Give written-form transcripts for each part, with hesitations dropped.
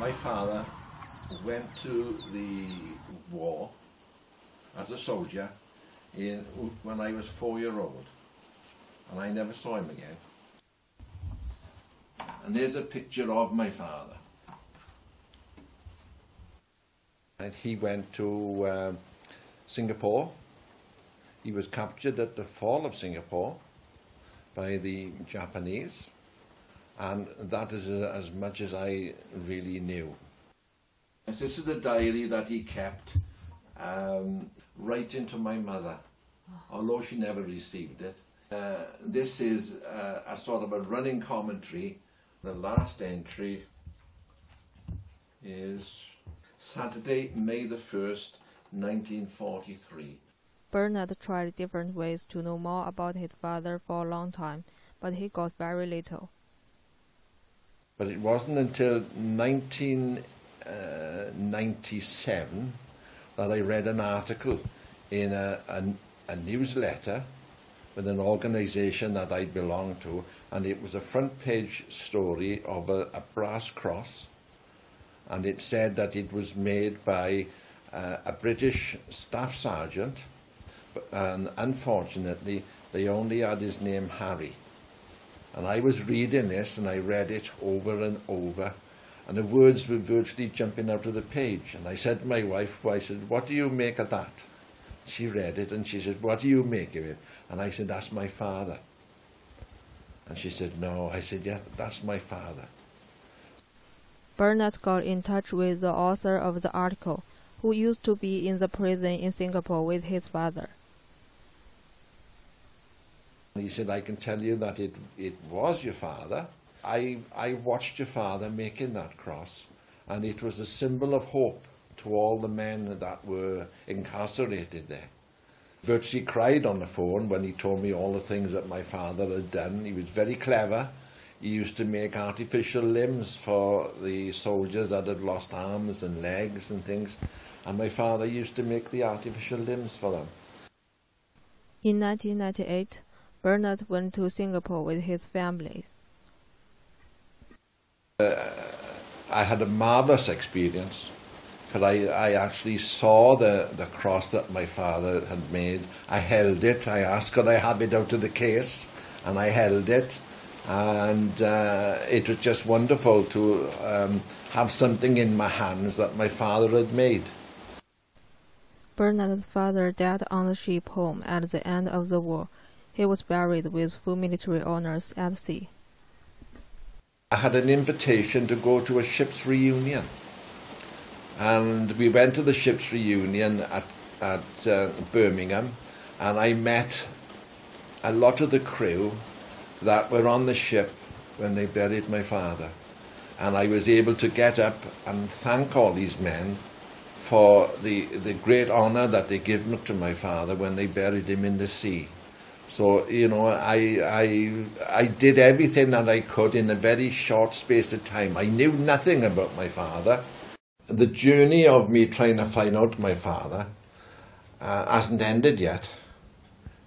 My father went to the war as a soldier when I was 4-year-old, and I never saw him again. And there's a picture of my father. And he went to Singapore. He was captured at the fall of Singapore by the Japanese, and that is as much as I really knew. This is the diary that he kept, writing to my mother, although she never received it. This is a sort of a running commentary. The last entry is Saturday, May the 1st, 1943. Bernard tried different ways to know more about his father for a long time, but he got very little. But it wasn't until 1997 that I read an article in a newsletter with an organisation that I belonged to, and it was a front page story of a brass cross, and it said that it was made by a British staff sergeant, and unfortunately they only had his name Harry. And I was reading this, and I read it over and over, and the words were virtually jumping out of the page. And I said to my wife, I said, "What do you make of that?" She read it and she said, "What do you make of it?" And I said, "That's my father." And she said, "No." I said, "Yeah, that's my father." Bernard got in touch with the author of the article, who used to be in the prison in Singapore with his father. He said, "I can tell you that it was your father. I watched your father making that cross, and it was a symbol of hope to all the men that were incarcerated there." Virtually cried on the phone when he told me all the things that my father had done. He was very clever. He used to make artificial limbs for the soldiers that had lost arms and legs and things, and my father used to make the artificial limbs for them. In 1998, Bernard went to Singapore with his family. I had a marvellous experience, because I actually saw the cross that my father had made. I held it. I asked, could I have it out of the case? And I held it. And it was just wonderful to have something in my hands that my father had made. Bernard's father died on the ship home at the end of the war. He was buried with full military honors at sea. I had an invitation to go to a ship's reunion, and we went to the ship's reunion at Birmingham, and I met a lot of the crew that were on the ship when they buried my father, and I was able to get up and thank all these men for the great honour that they gave to my father when they buried him in the sea. So, you know, I did everything that I could in a very short space of time. I knew nothing about my father. The journey of me trying to find out my father hasn't ended yet,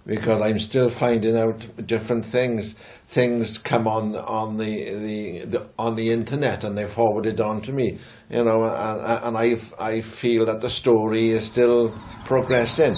because I'm still finding out different things. Things come on the internet, and they're forwarded on to me, you know, and I feel that the story is still progressing.